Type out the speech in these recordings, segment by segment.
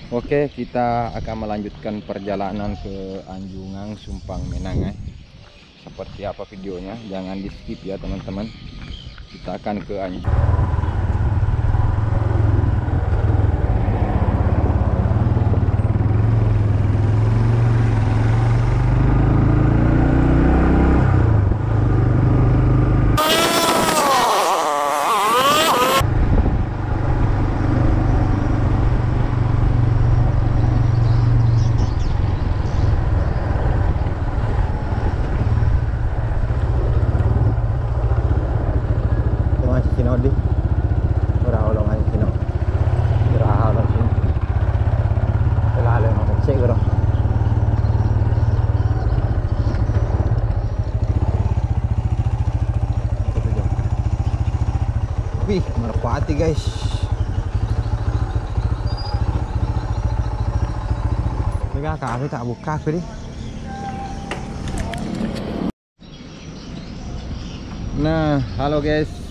Oke, kita akan melanjutkan perjalanan ke Anjungan Sumpang Menangai. Seperti apa videonya? Jangan di skip ya teman-teman. Kita akan ke Anjungan. Di berapa lama sih no? Berapa lama sih? Terlalu lama sih bro. Wih, merpati guys. Mereka kafe tak buka tadi. Nah, halo guys.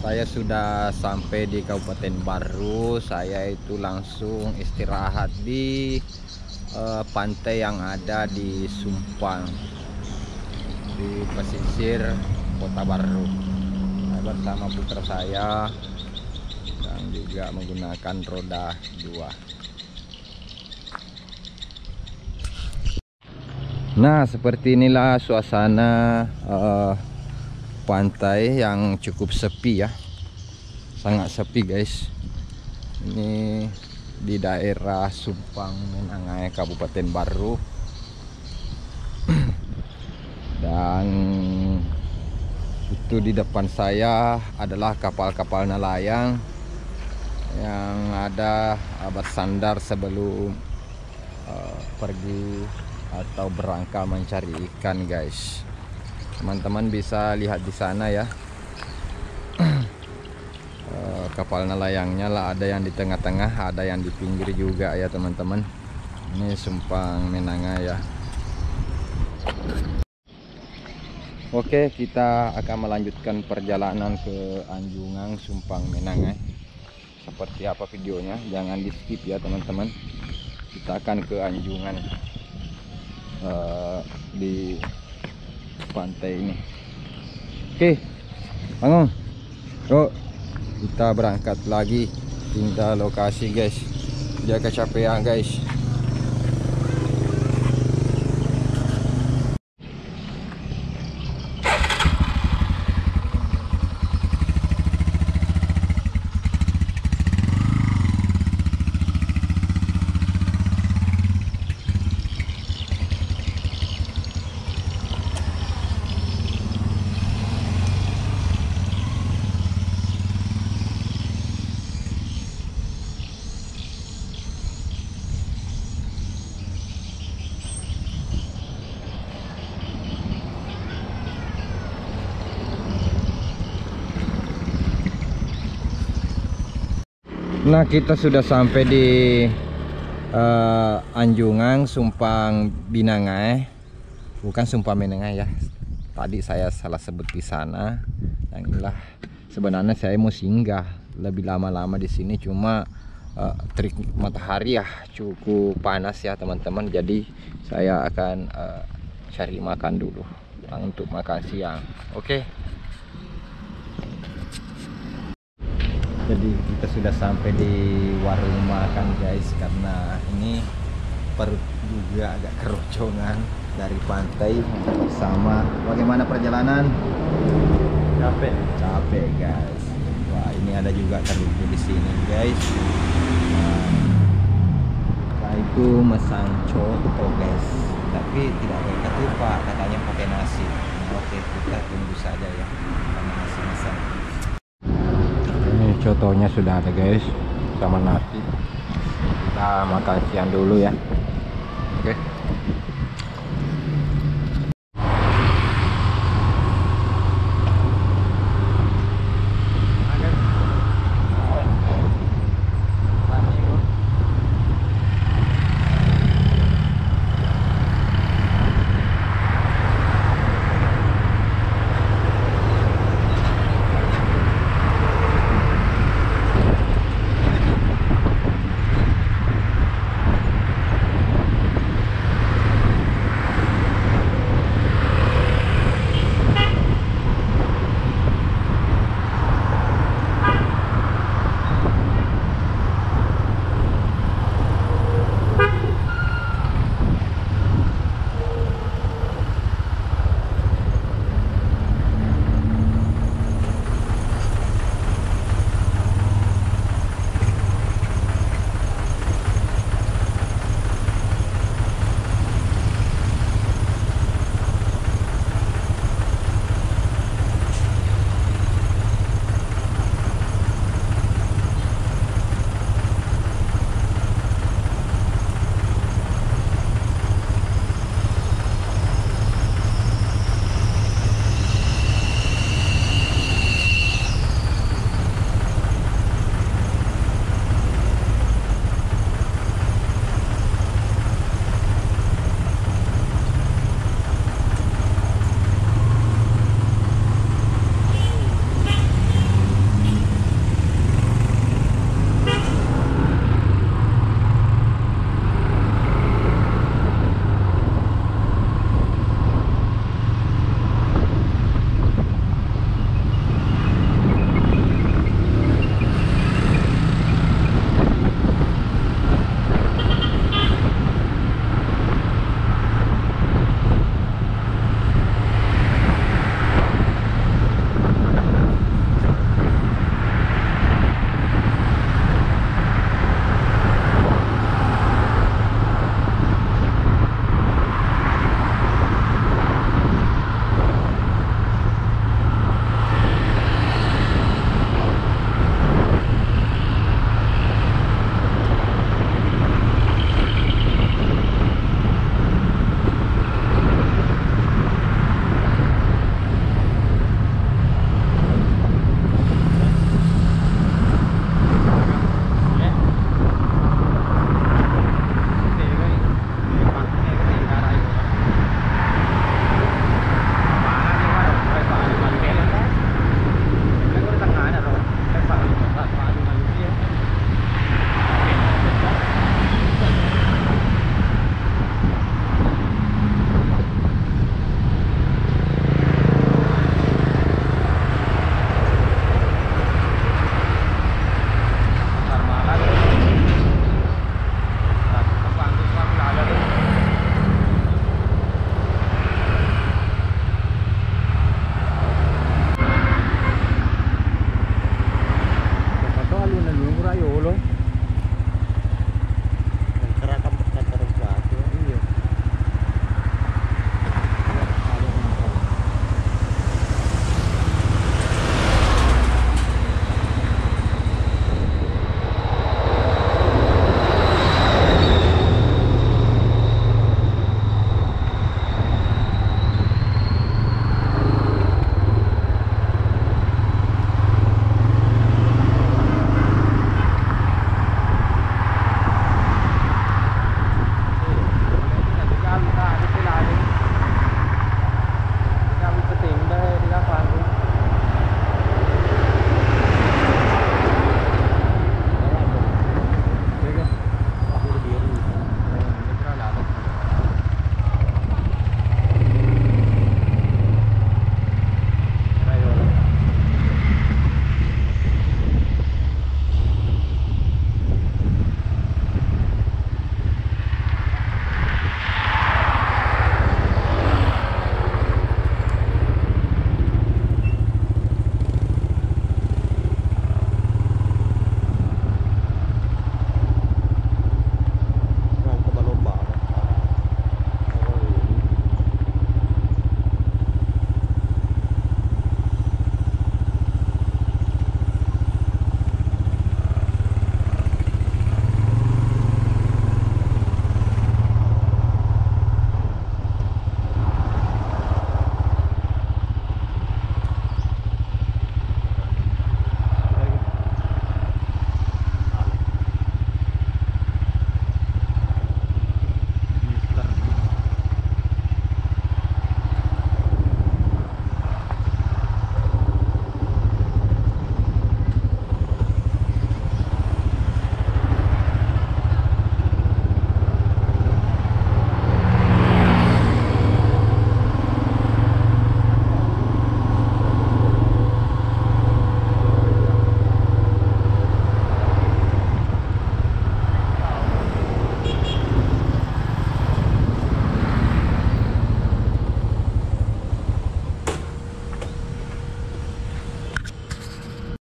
Saya sudah sampai di Kabupaten Baru. Saya itu langsung istirahat di pantai yang ada di Sumpang, di pesisir Kota Baru. Saya bersama putra saya dan juga menggunakan roda 2. Nah, seperti inilah suasana pantai yang cukup sepi ya, sangat sepi guys. Ini di daerah Sumpang Menangai, Kabupaten Baru. Dan itu di depan saya adalah kapal-kapal nelayan yang ada bersandar sebelum pergi atau berangkat mencari ikan guys. Teman-teman bisa lihat di sana ya, kapal nelayannya lah, ada yang di tengah-tengah, ada yang di pinggir juga ya teman-teman. Ini Sumpang Menangai ya. Oke, kita akan melanjutkan perjalanan ke Anjungan Sumpang Menangai. Seperti apa videonya? Jangan di skip ya teman-teman. Kita akan ke Anjungan di pantai ini. Oke, bangun. Yuk, kita berangkat lagi. Tinggal lokasi guys. Jaga kecapean guys. Nah, kita sudah sampai di Anjungan Sumpang Binangai, bukan Sumpang Menangai ya. Tadi saya salah sebut di sana. Dan inilah sebenarnya saya mau singgah lebih lama-lama di sini, cuma terik matahari ya cukup panas ya teman-teman. Jadi saya akan cari makan dulu untuk makan siang. Oke. Jadi kita sudah sampai di warung makan guys, karena ini perut juga agak keroncongan dari pantai. Sama bagaimana perjalanan? Capek guys. Wah, ini ada juga terumbu di sini guys. Nah, itu mesang coto guys, tapi tidak pakai ketupat, katanya pakai nasi. Oke, kita tunggu saja ya sama nasi mesang. Contohnya sudah ada guys, sama nasi. Kita makan siang dulu ya. Oke.